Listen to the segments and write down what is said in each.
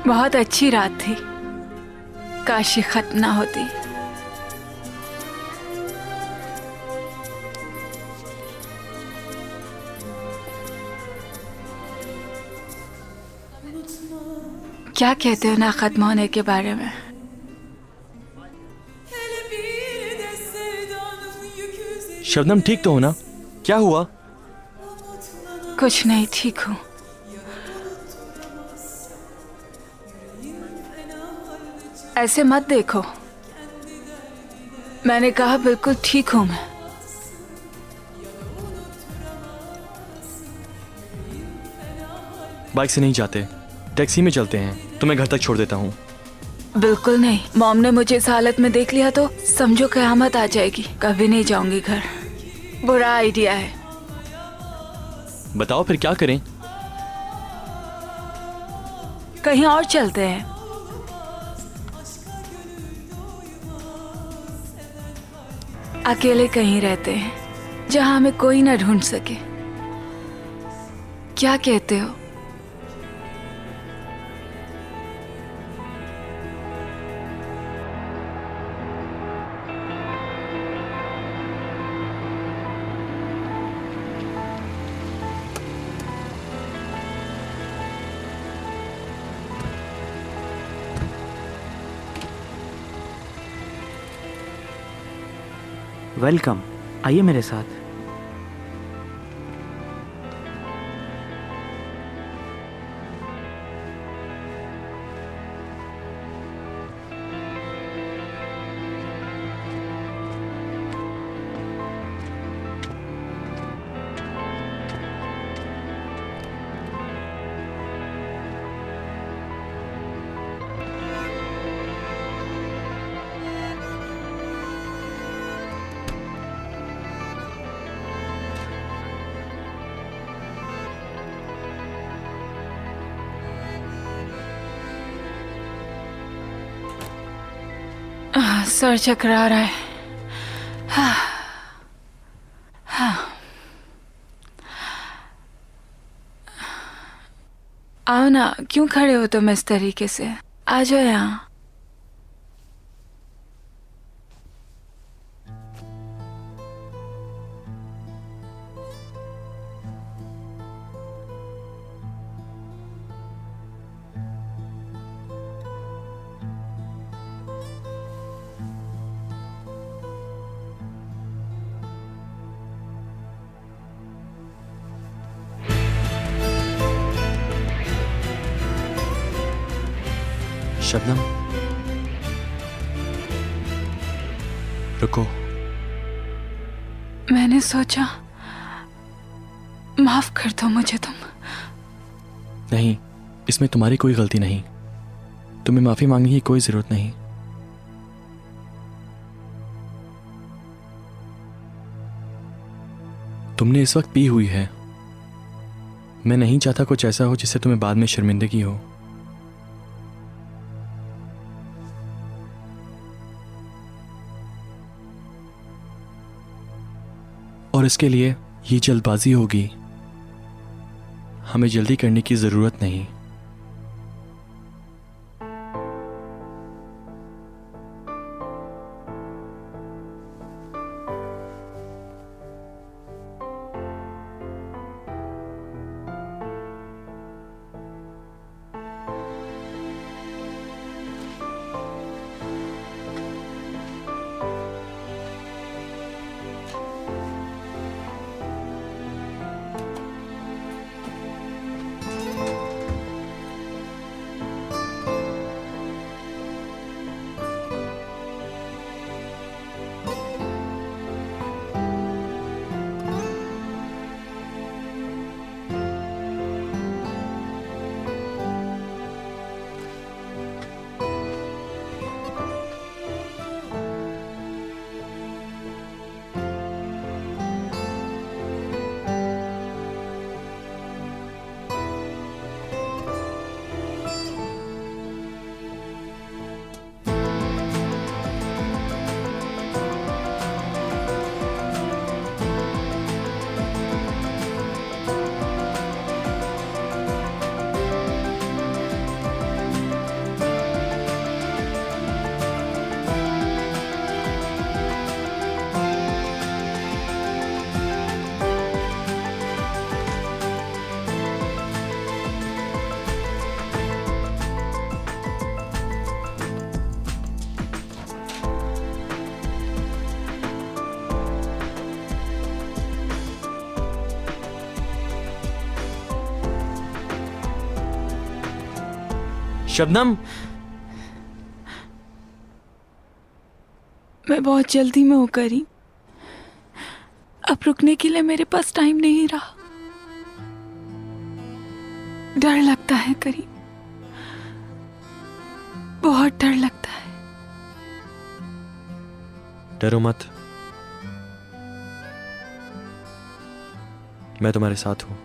बहुत अच्छी रात थी, काश ये खत्म ना होती। क्या कहते हो ना खत्म होने के बारे में? शबनम ठीक तो हो ना? क्या हुआ? कुछ नहीं, ठीक हूँ। ऐसे मत देखो, मैंने कहा बिल्कुल ठीक हूँ मैं। बाइक से नहीं जाते, टैक्सी में चलते हैं, तुम्हें घर तक छोड़ देता हूँ। बिल्कुल नहीं, मॉम ने मुझे इस हालत में देख लिया तो समझो कयामत आ जाएगी। कभी नहीं जाऊंगी घर, बुरा आइडिया है। बताओ फिर क्या करें? कहीं और चलते हैं। अकेले कहीं रहते हैं जहां हमें कोई ना ढूंढ सके। क्या कहते हो? वेलकम, आइए मेरे साथ। सर चकरा रहा है। हाँ, हाँ। आओ ना, क्यों खड़े हो तुम इस तरीके से? आ जाओ यहाँ। शबनम, रुको। मैंने सोचा माफ कर दो मुझे तुम। नहीं, इसमें तुम्हारी कोई गलती नहीं, तुम्हें माफी मांगने की कोई जरूरत नहीं। तुमने इस वक्त पी हुई है। मैं नहीं चाहता कुछ ऐसा हो जिससे तुम्हें बाद में शर्मिंदगी हो। और इसके लिए ये जल्दबाजी होगी, हमें जल्दी करने की जरूरत नहीं। शबनम, मैं बहुत जल्दी में हूँ करीम। अब रुकने के लिए मेरे पास टाइम नहीं रहा। डर लगता है करीम, बहुत डर लगता है। डरो मत, मैं तुम्हारे साथ हूं।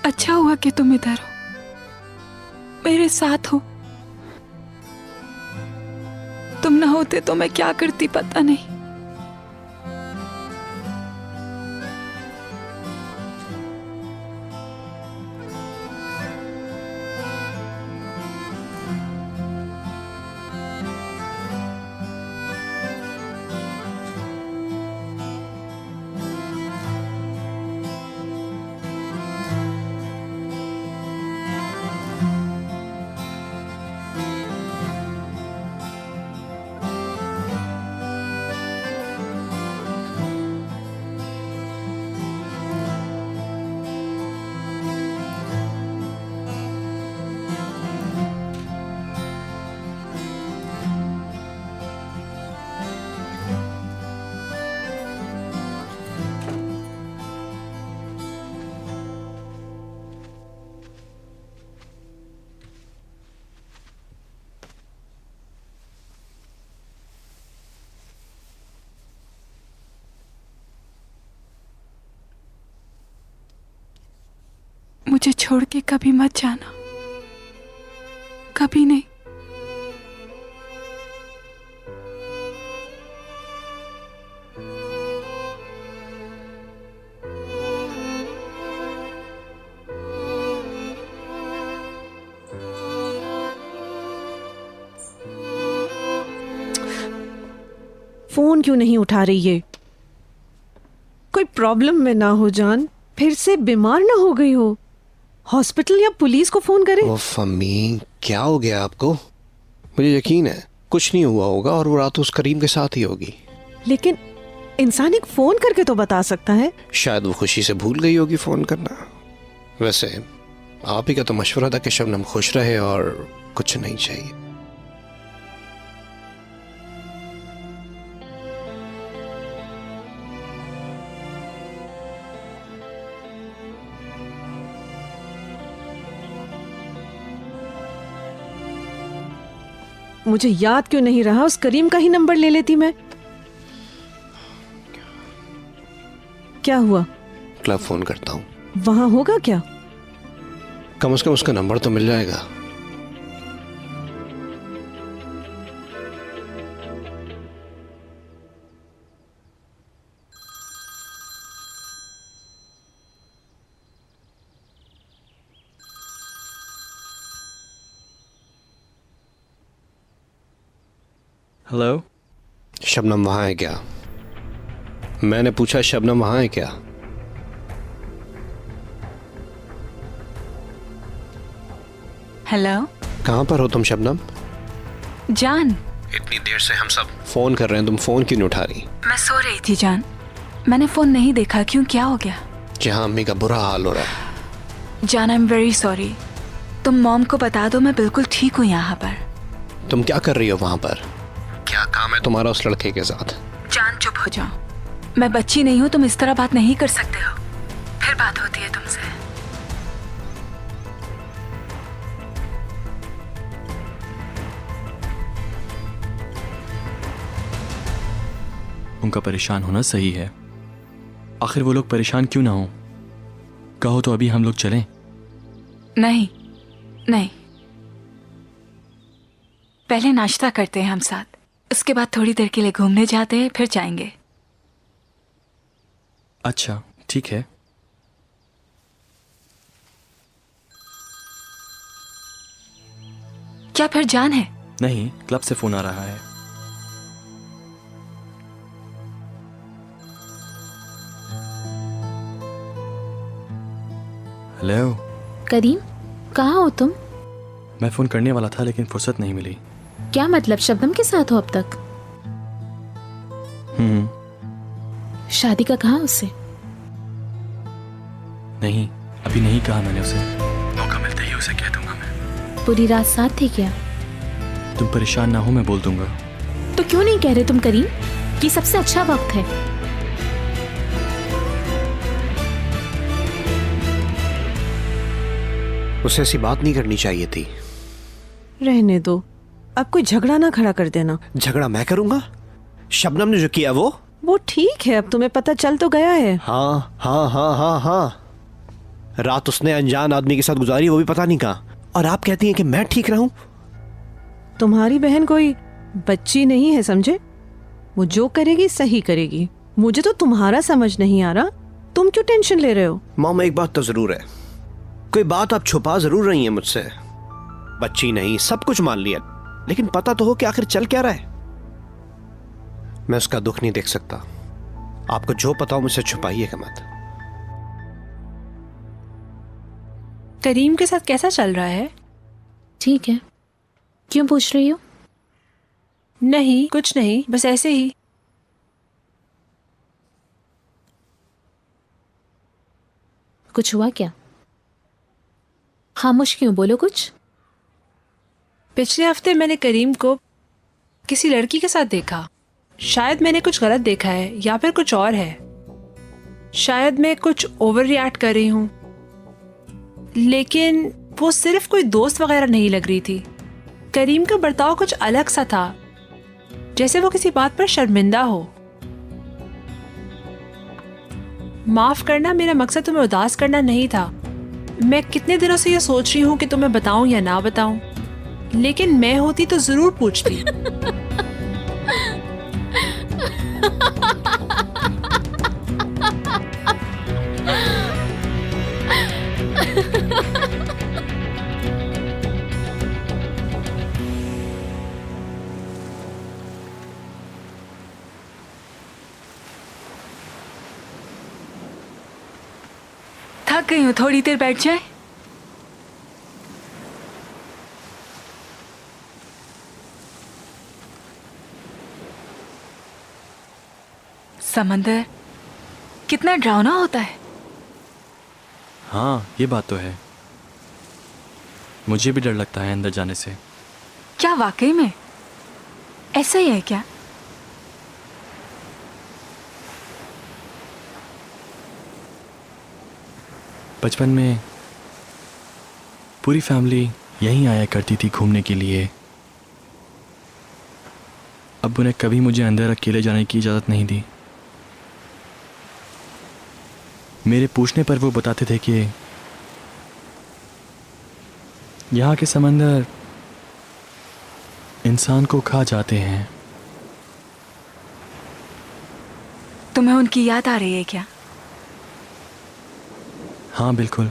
अच्छा हुआ कि तुम इधर हो, मेरे साथ हो। तुम ना होते तो मैं क्या करती पता नहीं। मुझे छोड़ के कभी मत जाना, कभी नहीं। फोन क्यों नहीं उठा रही है? कोई प्रॉब्लम में ना हो जान, फिर से बीमार ना हो गई हो, हॉस्पिटल या पुलिस को फोन करे। ओफ अम्मी, क्या हो गया आपको? मुझे यकीन है कुछ नहीं हुआ होगा और वो रात उस करीम के साथ ही होगी। लेकिन इंसान एक फोन करके तो बता सकता है। शायद वो खुशी से भूल गई होगी फोन करना। वैसे आप ही का तो मशवरा था कि शबनम खुश रहे और कुछ नहीं चाहिए। मुझे याद क्यों नहीं रहा, उस करीम का ही नंबर ले लेती मैं। क्या हुआ? क्लब फोन करता हूँ। वहां होगा क्या? कम से कम उसका नंबर तो मिल जाएगा। हेलो, शबनम वहां है क्या? मैंने पूछा शबनम वहां है क्या? हेलो कहां पर हो तुम शबनम? जान, इतनी देर से हम सब फोन कर रहे हैं, तुम फोन क्यों नहीं उठा रही? मैं सो रही थी जान, मैंने फोन नहीं देखा। क्यों, क्या हो गया? जहां अम्मी का बुरा हाल हो रहा है। जान, आई एम वेरी सॉरी। तुम मॉम को बता दो मैं बिल्कुल ठीक हूँ यहाँ पर। तुम क्या कर रही हो वहां पर? क्या काम है तुम्हारा उस लड़के के साथ? जान चुप हो जाओ, मैं बच्ची नहीं हूँ, तुम इस तरह बात नहीं कर सकते हो। फिर बात होती है तुमसे। उनका परेशान होना सही है। आखिर वो लोग परेशान क्यों ना हो? कहो तो अभी हम लोग चलें। नहीं नहीं, पहले नाश्ता करते हैं हम साथ, उसके बाद थोड़ी देर के लिए घूमने जाते हैं, फिर जाएंगे। अच्छा ठीक है। क्या फिर जान है? नहीं, क्लब से फोन आ रहा है। हेलो करीम, कहाँ हो तुम? मैं फोन करने वाला था लेकिन फुर्सत नहीं मिली। क्या मतलब, शबनम के साथ हो अब तक? शादी का कहा उससे? नहीं, अभी नहीं कहा मैंने उसे। मौका मिलते ही उसे कह दूंगा मैं। पूरी रात साथ थे क्या? तुम परेशान ना हो, मैं बोल दूंगा। तो क्यों नहीं कह रहे तुम करीम कि सबसे अच्छा वक्त है? उसे ऐसी बात नहीं करनी चाहिए थी। रहने दो, अब कोई झगड़ा ना खड़ा कर देना। झगड़ा मैं करूंगा? शबनम ने जो किया वो ठीक है, अब तुम्हें पता चल तो गया है। हाँ हाँ हाँ हाँ हाँ, रात उसने अनजान आदमी के साथ गुजारी, वो भी पता नहीं कहाँ, और आप कहती हैं कि मैं ठीक रहूं? तुम्हारी बहन कोई बच्ची नहीं है, समझे? वो जो करेगी सही करेगी। मुझे तो तुम्हारा समझ नहीं आ रहा, तुम क्यों टेंशन ले रहे हो? मॉम, एक बात तो जरूर है, कोई बात आप छुपा जरूर रही हैं मुझसे। बच्ची नहीं, सब कुछ मान लिया, लेकिन पता तो हो कि आखिर चल क्या रहा है। मैं उसका दुख नहीं देख सकता। आपको जो पता हो मुझसे छुपाइएगा मत। करीम के साथ कैसा चल रहा है? ठीक है, क्यों पूछ रही हो? नहीं, कुछ नहीं, बस ऐसे ही। कुछ हुआ क्या? खामोश क्यों, बोलो कुछ। पिछले हफ्ते मैंने करीम को किसी लड़की के साथ देखा। शायद मैंने कुछ गलत देखा है या फिर कुछ और है। शायद मैं कुछ ओवर रिएक्ट कर रही हूँ, लेकिन वो सिर्फ कोई दोस्त वगैरह नहीं लग रही थी। करीम का बर्ताव कुछ अलग सा था, जैसे वो किसी बात पर शर्मिंदा हो। माफ करना, मेरा मकसद तुम्हें उदास करना नहीं था। मैं कितने दिनों से ये सोच रही हूँ कि तुम्हें बताऊं या ना बताऊं, लेकिन मैं होती तो जरूर पूछती। थक गई हूँ, थोड़ी देर बैठ जाए। समंदर कितना डरावना होता है। हाँ, ये बात तो है। मुझे भी डर लगता है अंदर जाने से। क्या वाकई में ऐसा ही है क्या? बचपन में पूरी फैमिली यहीं आया करती थी घूमने के लिए। अब उन्हें कभी मुझे अंदर अकेले जाने की इजाज़त नहीं दी। मेरे पूछने पर वो बताते थे कि यहाँ के समंदर इंसान को खा जाते हैं। तुम्हें उनकी याद आ रही है क्या? हाँ, बिल्कुल।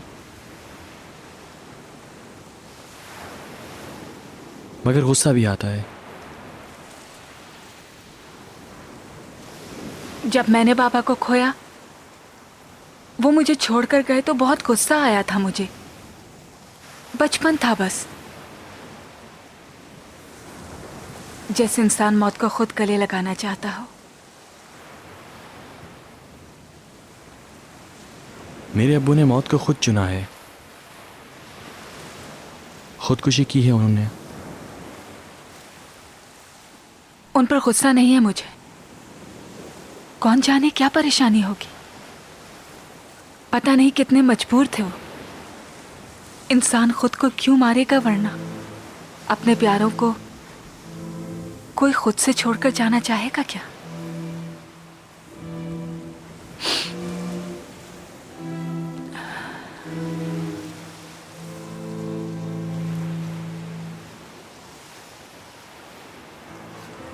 मगर गुस्सा भी आता है। जब मैंने पापा को खोया, वो मुझे छोड़कर गए तो बहुत गुस्सा आया था मुझे। बचपन था बस। जैसे इंसान मौत को खुद गले लगाना चाहता हो। मेरे अब्बू ने मौत को खुद चुना है। खुदकुशी की है उन्होंने। उन पर गुस्सा नहीं है मुझे। कौन जाने क्या परेशानी होगी। पता नहीं कितने मजबूर थे वो। इंसान खुद को क्यों मारेगा, वरना अपने प्यारों को कोई खुद से छोड़कर जाना चाहेगा क्या?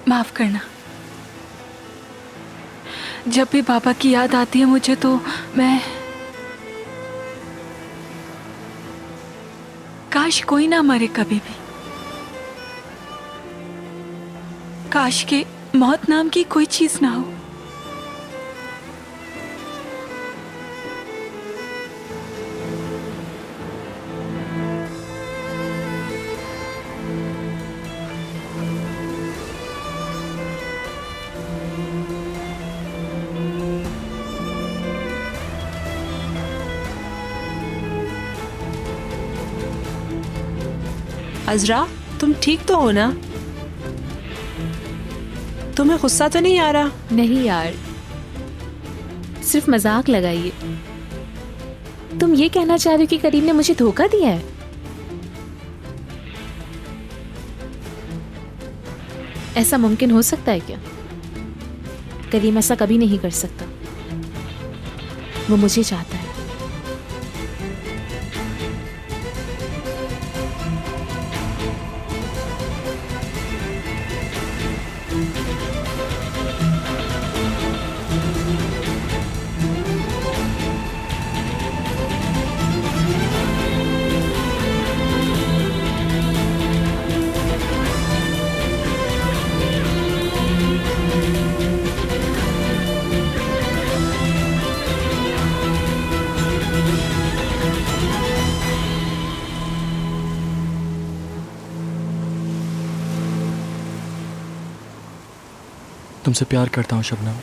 माफ करना। जब भी पापा की याद आती है मुझे, तो मैं काश कोई ना मरे कभी भी। काश के मौत नाम की कोई चीज ना हो। अजरा, तुम ठीक तो हो ना? तुम्हें गुस्सा तो नहीं आ रहा? नहीं यार, सिर्फ मजाक लगाइए। तुम ये कहना चाह रहे हो कि करीम ने मुझे धोखा दिया है? ऐसा मुमकिन हो सकता है क्या? करीम ऐसा कभी नहीं कर सकता। वो मुझे चाहता है। तुमसे प्यार करता हूं शबनम।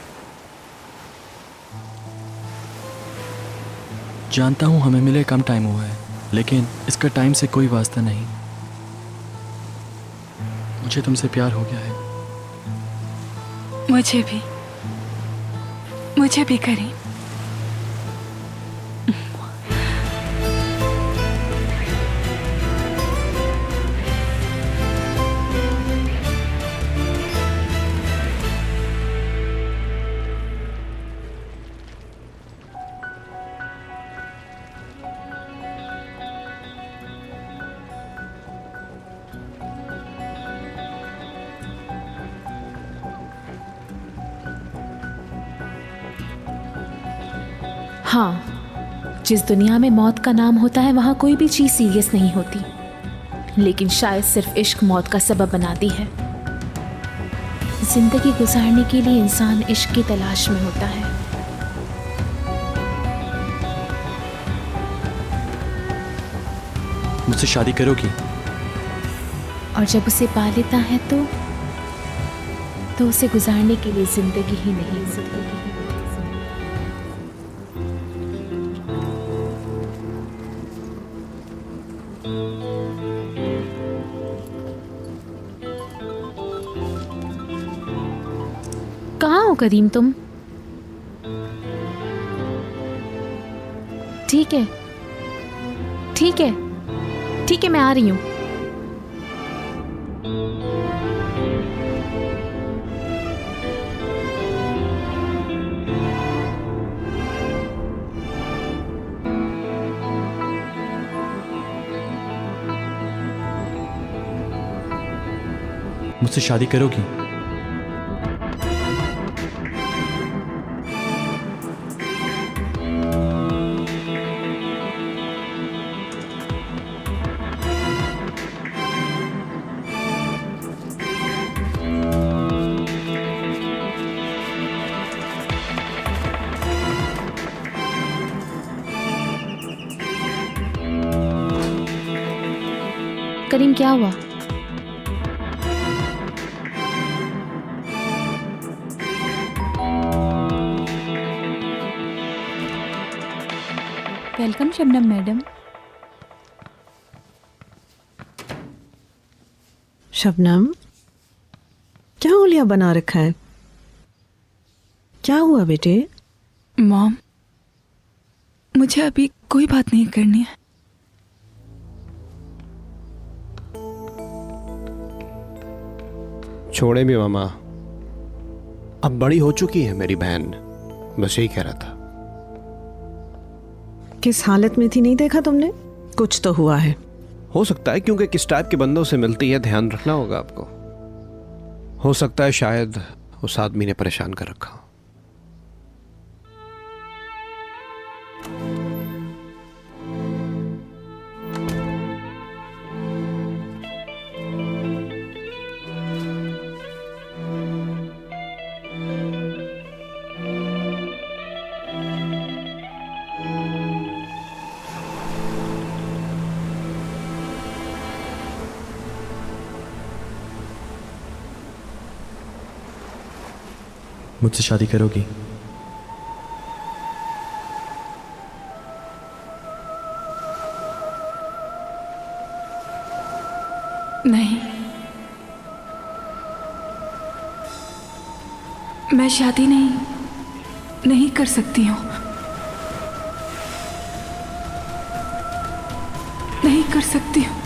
जानता हूं हमें मिले कम टाइम हुआ है, लेकिन इसका टाइम से कोई वास्ता नहीं। मुझे तुमसे प्यार हो गया है। मुझे भी करीम। हाँ, जिस दुनिया में मौत का नाम होता है वहाँ कोई भी चीज़ सीरियस नहीं होती, लेकिन शायद सिर्फ इश्क मौत का सबब बनाती है। जिंदगी गुजारने के लिए इंसान इश्क की तलाश में होता है। मुझसे शादी करोगी? और जब उसे पा लेता है तो उसे गुजारने के लिए जिंदगी ही नहीं जिंदगी। कहाँ हो करीम तुम? ठीक है ठीक है ठीक है, मैं आ रही हूँ। मुझसे शादी करोगी? करीम क्या हुआ? Welcome Shabnam madam. शबनम, क्या होलिया बना रखा है? क्या हुआ बेटे? मॉम, मुझे अभी कोई बात नहीं करनी है। छोड़े भी मामा, अब बड़ी हो चुकी है मेरी बहन, बस यही कह रहा था। किस हालत में थी नहीं देखा तुमने? कुछ तो हुआ है। हो सकता है क्योंकि किस टाइप के बंदों से मिलती है, ध्यान रखना होगा आपको। हो सकता है शायद उस आदमी ने परेशान कर रखा हो। मुझसे शादी करोगी? नहीं, मैं शादी नहीं कर सकती हूँ, नहीं कर सकती हूँ।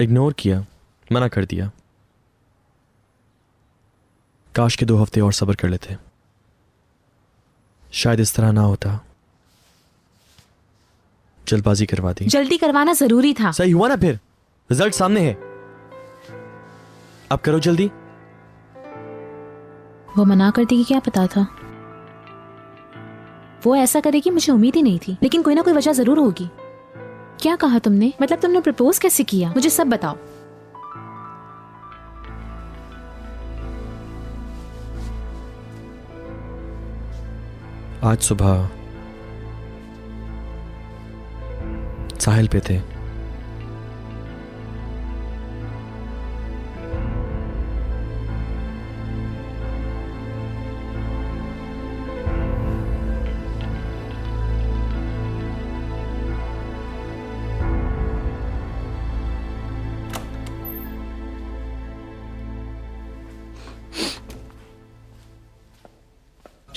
इग्नोर किया, मना कर दिया। काश के 2 हफ्ते और सब्र कर लेते, शायद इस तरह ना होता। जल्दबाजी करवा दी। जल्दी करवाना जरूरी था। सही हुआ ना फिर, रिजल्ट सामने है, अब करो जल्दी। वो मना कर देगी, क्या पता था वो ऐसा करेगी, मुझे उम्मीद ही नहीं थी। लेकिन कोई ना कोई वजह जरूर होगी। क्या कहा तुमने? मतलब तुमने प्रपोज कैसे किया? मुझे सब बताओ। आज सुबह साहिल पे थे।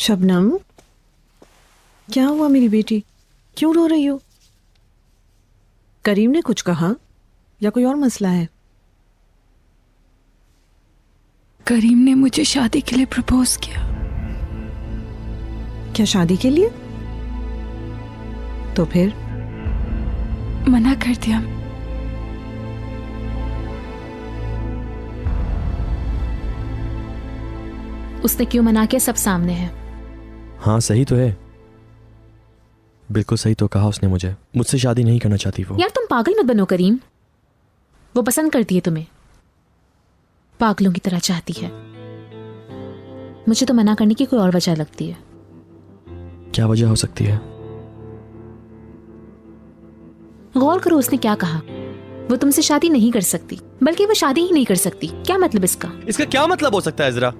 शबनम, क्या हुआ मेरी बेटी? क्यों रो रही हो? करीम ने कुछ कहा या कोई और मसला है? करीम ने मुझे शादी के लिए प्रपोज किया। क्या शादी के लिए? तो फिर? मना कर दिया। उसने क्यों मना किया सब सामने है। हाँ सही तो है, बिल्कुल सही तो कहा उसने। मुझसे शादी नहीं करना चाहती वो। यार तुम पागल मत बनो करीम, वो पसंद करती है तुम्हें, पागलों की तरह चाहती है। मुझे तो मना करने की कोई और वजह लगती है। क्या वजह हो सकती है? गौर करो उसने क्या कहा। वो तुमसे शादी नहीं कर सकती, बल्कि वो शादी ही नहीं कर सकती। क्या मतलब इसका? इसका क्या मतलब हो सकता है जरा?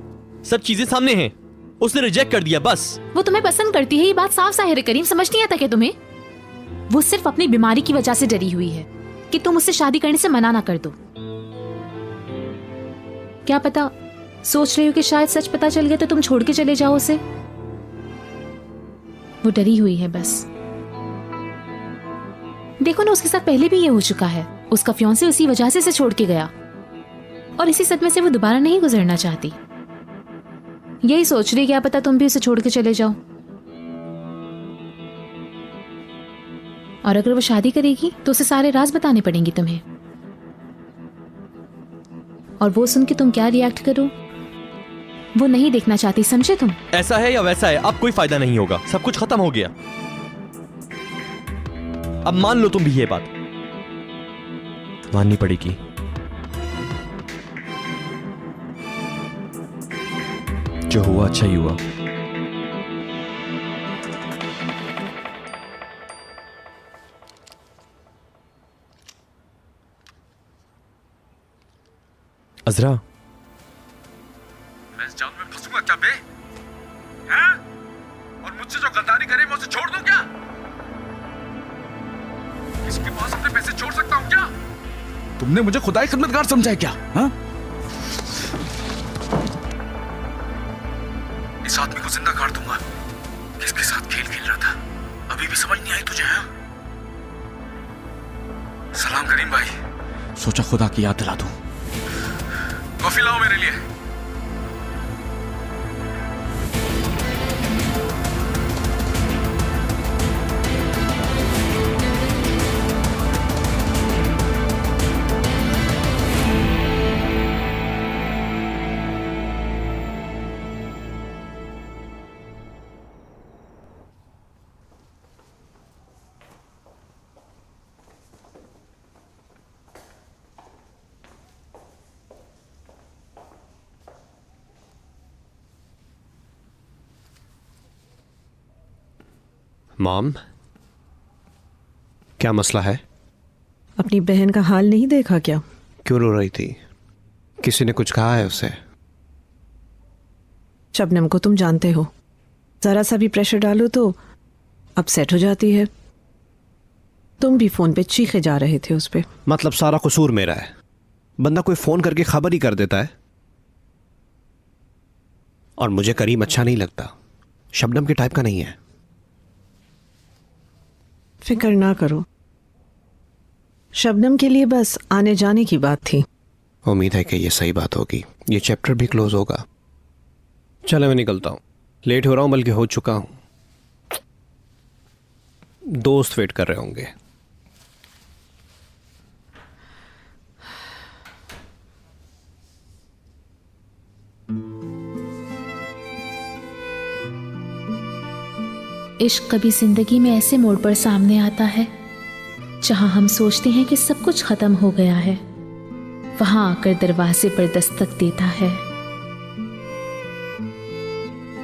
सब चीजें सामने हैं, उसने रिजेक्ट कर दिया बस। वो तुम्हें पसंद करती है, ये बात साफ साफ है करीम, समझ नहीं आता क्या तुम्हें? वो सिर्फ अपनी बीमारी की वजह से डरी हुई है कि तुम उससे शादी करने से मना ना कर दो। क्या पता सोच रही हो कि शायद सच पता चल गया तो तुम छोड़ के चले जाओ उसे। वो डरी हुई है बस। देखो ना, उसके साथ पहले भी ये हो चुका है। उसका फियांसे उसी वजह से इसे छोड़ के गया और इसी सदमे से वो दोबारा नहीं गुजरना चाहती। यही सोच रही, क्या पता तुम भी उसे छोड़ के चले जाओ। और अगर वो शादी करेगी तो उसे सारे राज बताने पड़ेंगे तुम्हें, और वो सुन के तुम क्या रिएक्ट करो वो नहीं देखना चाहती, समझे तुम? ऐसा है या वैसा है, अब कोई फायदा नहीं होगा, सब कुछ खत्म हो गया। अब मान लो तुम भी ये बात, माननी पड़ेगी। जो हुआ अच्छा ही हुआ। अजरा, मैं इस जाल में फंसूंगा क्या बे? हैं? और मुझसे जो गद्दारी करे मैं उसे छोड़ दूं क्या? किसके पास अपने पैसे छोड़ सकता हूं क्या? तुमने मुझे खुदाई खिदमतगार समझा है क्या? हाँ? इस आदमी को जिंदा काट दूंगा। किसके साथ खेल खेल रहा था, अभी भी समझ नहीं आई तुझे? हाँ? सलाम करीम भाई। सोचा खुदा की याद दिला दूं। कॉफी लाओ मेरे लिए। मॉम, क्या मसला है? अपनी बहन का हाल नहीं देखा क्या? क्यों रो रही थी? किसी ने कुछ कहा है उसे? शबनम को तुम जानते हो, जरा सा भी प्रेशर डालो तो अपसेट हो जाती है। तुम भी फोन पे चीखे जा रहे थे उस पे। मतलब सारा कसूर मेरा है? बंदा कोई फोन करके खबर ही कर देता है। और मुझे करीम अच्छा नहीं लगता, शबनम के टाइप का नहीं है। फिक्र ना करो, शबनम के लिए बस आने जाने की बात थी। उम्मीद है कि ये सही बात होगी, ये चैप्टर भी क्लोज होगा। चले मैं निकलता हूं, लेट हो रहा हूं बल्कि हो चुका हूं। दोस्त वेट कर रहे होंगे। इश्क कभी जिंदगी में ऐसे मोड़ पर सामने आता है जहां हम सोचते हैं कि सब कुछ खत्म हो गया है, वहां आकर दरवाजे पर दस्तक देता है,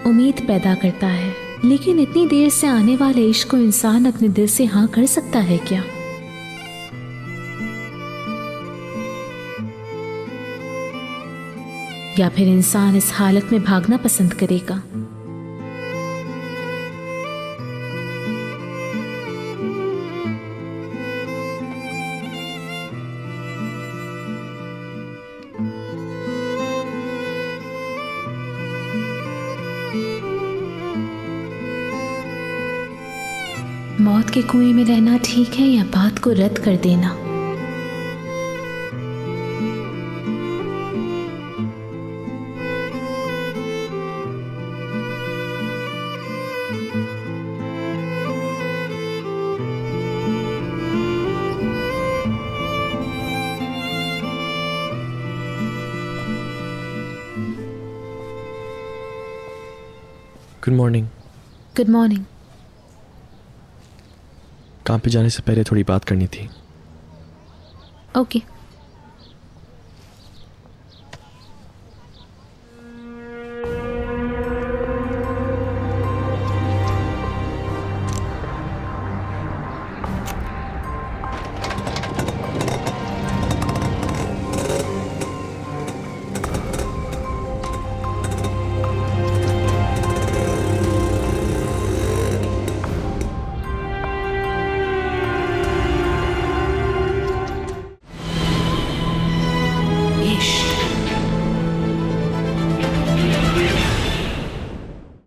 उम्मीद पैदा करता है। लेकिन इतनी देर से आने वाले इश्क को इंसान अपने दिल से हाँ कर सकता है क्या? या फिर इंसान इस हालत में भागना पसंद करेगा? मौत के कुएं में रहना ठीक है या बात को रद्द कर देना? Good morning. Good morning. काम पे जाने से पहले थोड़ी बात करनी थी। ओके।